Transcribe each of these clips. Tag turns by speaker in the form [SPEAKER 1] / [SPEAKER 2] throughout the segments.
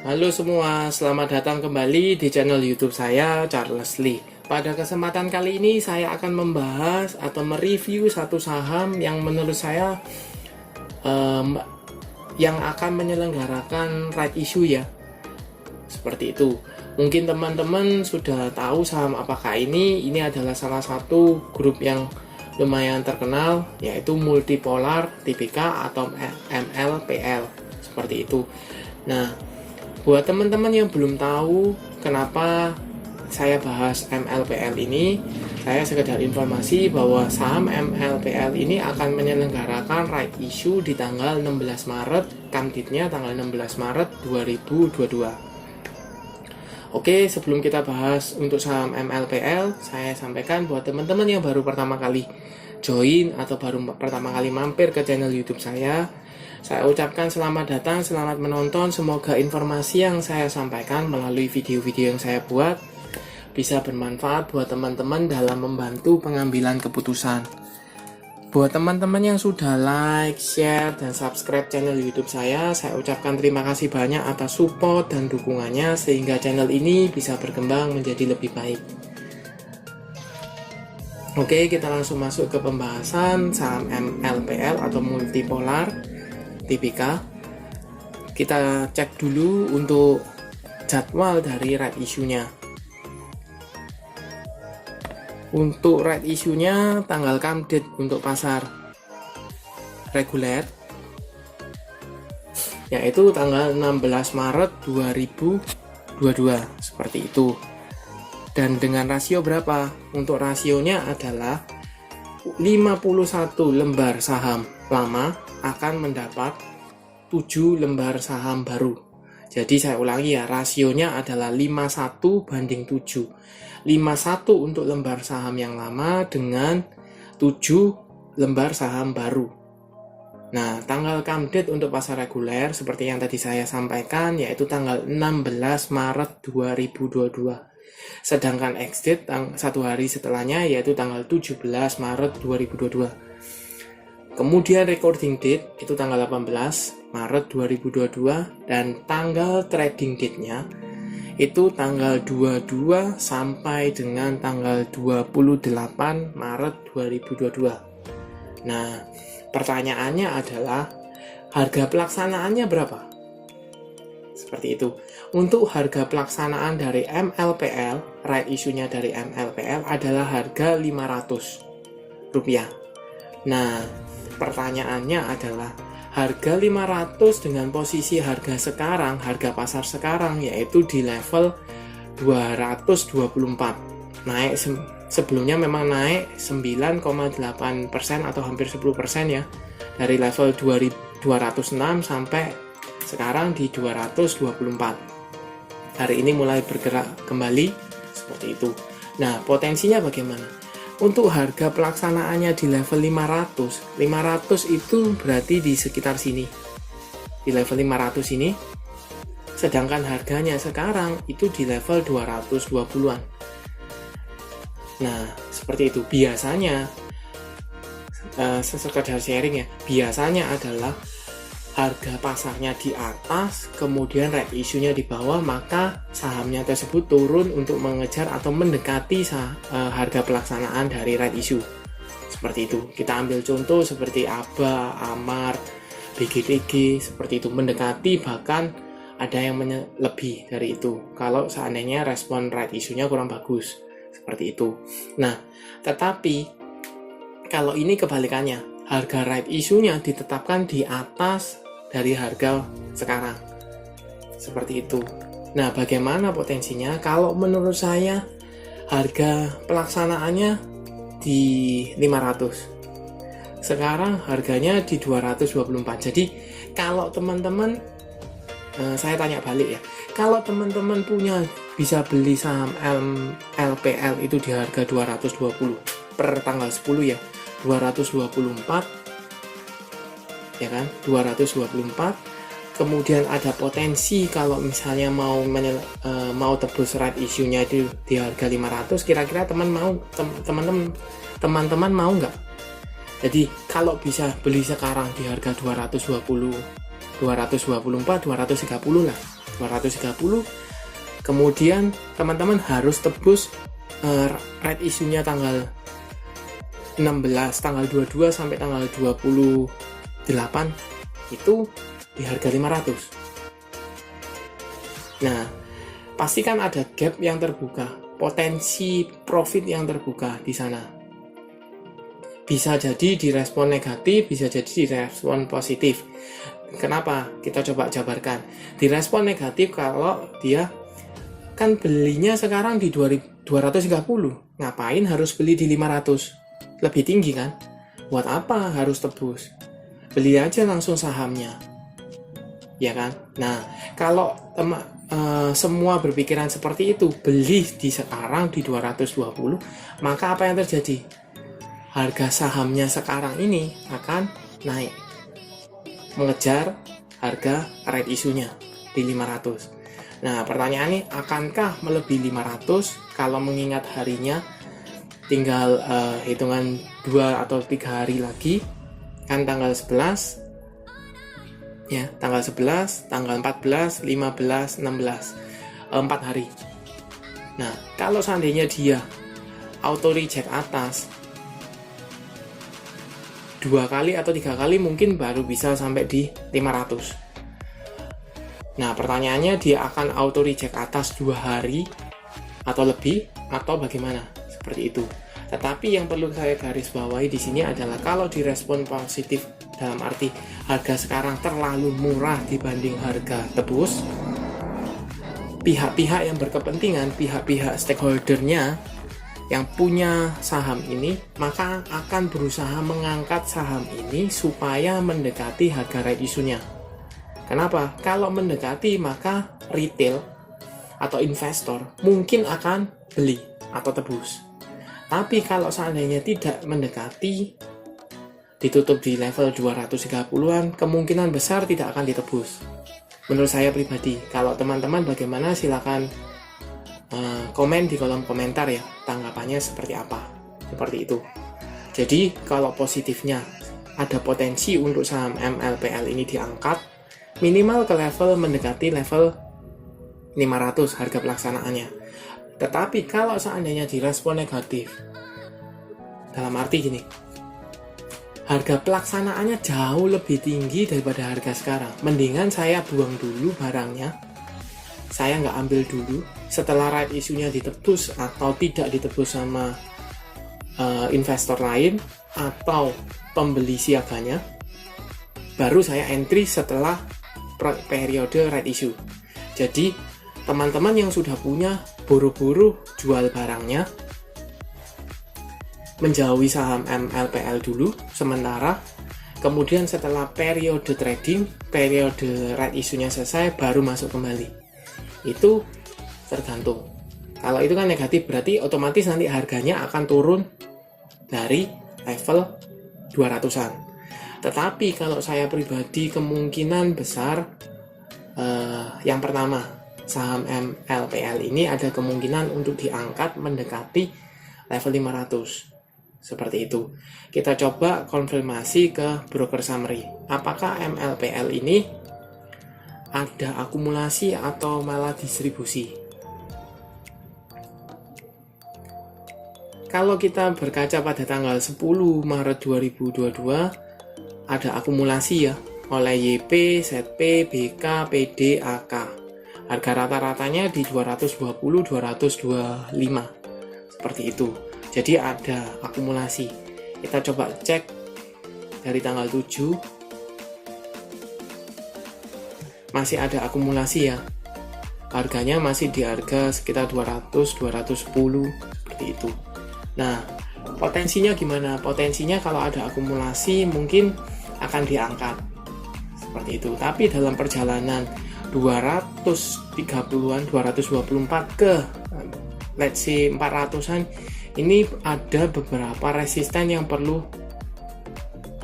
[SPEAKER 1] Halo semua, selamat datang kembali di channel YouTube saya, Charles Lee. Pada kesempatan kali ini saya akan membahas atau mereview satu saham yang menurut saya yang akan menyelenggarakan right issue ya. Seperti itu. Mungkin teman-teman sudah tahu saham apakah ini. Ini adalah salah satu grup yang lumayan terkenal, yaitu Multipolar Tbk atau MLPL. Seperti itu. Nah, buat teman-teman yang belum tahu kenapa saya bahas MLPL ini, saya sekedar informasi bahwa saham MLPL ini akan menyelenggarakan right issue di tanggal 16 Maret, kamtitnya tanggal 16 Maret 2022. Oke, sebelum kita bahas untuk saham MLPL, saya sampaikan buat teman-teman yang baru pertama kali join atau baru pertama kali mampir ke channel YouTube saya ucapkan selamat datang, selamat menonton. Semoga informasi yang saya sampaikan melalui video-video yang saya buat bisa bermanfaat buat teman-teman dalam membantu pengambilan keputusan. Buat teman-teman yang sudah like, share, dan subscribe channel YouTube saya ucapkan terima kasih banyak atas support dan dukungannya sehingga channel ini bisa berkembang menjadi lebih baik. Oke, kita langsung masuk ke pembahasan saham MLPL atau Multipolar Tbk. Kita cek dulu untuk jadwal dari right issue-nya. Untuk right issue-nya tanggal kamdit untuk pasar reguler yaitu tanggal 16 Maret 2022 seperti itu. Dan dengan rasio berapa? Untuk rasionya adalah 51 lembar saham lama akan mendapat 7 lembar saham baru. Jadi saya ulangi ya, rasionya adalah 51 banding 7. 51 untuk lembar saham yang lama dengan 7 lembar saham baru. Nah, tanggal kamdit untuk pasar reguler seperti yang tadi saya sampaikan yaitu tanggal 16 Maret 2022. Sedangkan exit satu hari setelahnya yaitu tanggal 17 Maret 2022. Kemudian recording date itu tanggal 18 Maret 2022 dan tanggal trading date-nya itu tanggal 22 sampai dengan tanggal 28 Maret 2022. Nah, pertanyaannya adalah harga pelaksanaannya berapa? Seperti itu. Untuk harga pelaksanaan dari MLPL, right issue-nya dari MLPL adalah harga Rp500. Nah, pertanyaannya adalah harga 500 dengan posisi harga sekarang, harga pasar sekarang yaitu di level 224. Naik sebelumnya memang naik 9,8% atau hampir 10% ya. Dari level 206 sampai sekarang di 224. Hari ini mulai bergerak kembali seperti itu. Nah, potensinya bagaimana? Untuk harga pelaksanaannya di level 500 itu berarti di sekitar sini. Di level 500 ini. Sedangkan harganya sekarang itu di level 220-an. Nah, seperti itu. Biasanya sekedar sharing ya. Biasanya adalah harga pasarnya di atas, kemudian right issue-nya di bawah, maka sahamnya tersebut turun untuk mengejar atau mendekati harga pelaksanaan dari right issue. Seperti itu. Kita ambil contoh seperti ABA, AMAR, BGTG, seperti itu. Mendekati, bahkan ada yang lebih dari itu. Kalau seandainya respon right issue-nya kurang bagus. Seperti itu. Nah, tetapi kalau ini kebalikannya. Harga right issue-nya ditetapkan di atas dari harga sekarang. Seperti itu. Nah, bagaimana potensinya? Kalau menurut saya harga pelaksanaannya di 500. Sekarang harganya di 224. Jadi, kalau teman-teman saya tanya balik ya. Kalau teman-teman bisa beli saham LPL itu di harga 220 per tanggal 10 ya. 224 ya kan, 224. Kemudian ada potensi kalau misalnya mau tebus right issue-nya di harga 500, kira-kira teman-teman mau nggak? Jadi kalau bisa beli sekarang di harga 224, 230 lah. 230. Kemudian teman-teman harus tebus right issue-nya tanggal 16, tanggal 22 sampai tanggal 28 itu di harga 500. Nah, pastikan ada gap yang terbuka, potensi profit yang terbuka di sana. Bisa jadi direspon negatif, bisa jadi direspon positif. Kenapa? Kita coba jabarkan. Direspon negatif kalau dia kan belinya sekarang di 230. Ngapain harus beli di 500? Lebih tinggi kan? Buat apa harus tebus? Beli aja langsung sahamnya. Ya kan? Nah, kalau semua berpikiran seperti itu, beli di sekarang di 220, maka apa yang terjadi? Harga sahamnya sekarang ini akan naik, mengejar harga right issue-nya di 500. Nah, pertanyaannya, akankah melebihi 500 kalau mengingat harinya tinggal hitungan 2 atau 3 hari lagi, kan tanggal 11 ya, tanggal 11, tanggal 14, 15, 16, 4 hari. Nah, kalau seandainya dia auto reject atas 2 kali atau 3 kali, mungkin baru bisa sampai di 500. Nah, pertanyaannya, dia akan auto reject atas 2 hari atau lebih, atau bagaimana? Seperti itu. Tetapi yang perlu saya garis bawahi di sini adalah kalau direspon positif, dalam arti harga sekarang terlalu murah dibanding harga tebus, pihak-pihak yang berkepentingan, pihak-pihak stakeholdernya yang punya saham ini, maka akan berusaha mengangkat saham ini supaya mendekati harga right issue-nya. Kenapa? Kalau mendekati, maka retail atau investor mungkin akan beli atau tebus. Tapi kalau seandainya tidak mendekati, ditutup di level 230-an, kemungkinan besar tidak akan ditebus. Menurut saya pribadi. Kalau teman-teman bagaimana, silakan komen di kolom komentar ya, tanggapannya seperti apa. Seperti itu. Jadi kalau positifnya ada potensi untuk saham MLPL ini diangkat minimal ke level mendekati level 500 harga pelaksanaannya. Tetapi kalau seandainya direspon negatif, dalam arti gini, harga pelaksanaannya jauh lebih tinggi daripada harga sekarang, mendingan saya buang dulu barangnya, saya nggak ambil dulu, setelah right issue-nya ditebus atau tidak ditebus sama investor lain atau pembeli siaganya, baru saya entry setelah periode right issue. Jadi teman-teman yang sudah punya, buru-buru jual barangnya, menjauhi saham MLPL dulu sementara, kemudian setelah periode trading, periode right issue-nya selesai, baru masuk kembali. Itu tergantung. Kalau itu kan negatif, berarti otomatis nanti harganya akan turun dari level 200-an. Tetapi kalau saya pribadi, kemungkinan besar yang pertama, saham MLPL ini ada kemungkinan untuk diangkat mendekati level 500. Seperti itu. Kita coba konfirmasi ke broker summary. Apakah MLPL ini ada akumulasi atau malah distribusi? Kalau kita berkaca pada tanggal 10 Maret 2022, ada akumulasi ya, oleh YP, ZP, BK, PD, AK. Harga rata-ratanya di 220-225. Seperti itu. Jadi ada akumulasi. Kita coba cek dari tanggal 7. Masih ada akumulasi ya. Harganya masih di harga sekitar 200-210 seperti itu. Nah, potensinya gimana? Potensinya kalau ada akumulasi mungkin akan diangkat. Seperti itu. Tapi dalam perjalanan 230-an, 224 ke let's say 400-an, ini ada beberapa resisten yang perlu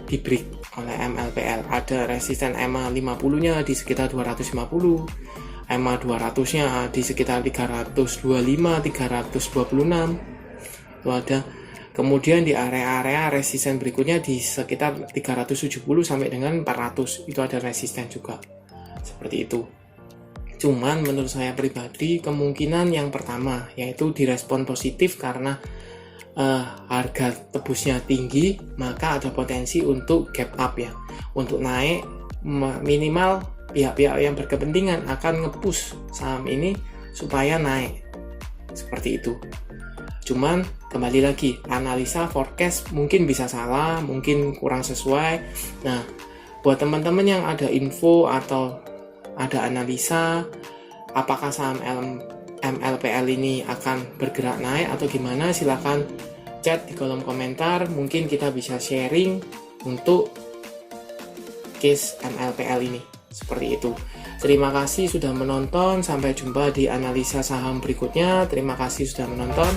[SPEAKER 1] di break oleh MLPL. Ada resisten EMA 50-nya di sekitar 250, EMA 200-nya di sekitar 325, 326. Itu ada. Kemudian di area-area resisten berikutnya di sekitar 370 sampai dengan 400. Itu ada resisten juga. Seperti itu. Cuman menurut saya pribadi kemungkinan yang pertama yaitu direspon positif karena harga tebusnya tinggi, maka ada potensi untuk gap up ya, untuk naik. Minimal pihak-pihak yang berkepentingan akan nge-push saham ini supaya naik, seperti itu. Cuman kembali lagi, analisa forecast mungkin bisa salah, mungkin kurang sesuai. Nah, buat teman-teman yang ada info atau ada analisa apakah saham MLPL ini akan bergerak naik atau gimana, silahkan chat di kolom komentar. Mungkin kita bisa sharing untuk case MLPL ini, seperti itu. Terima kasih sudah menonton, sampai jumpa di analisa saham berikutnya. Terima kasih sudah menonton.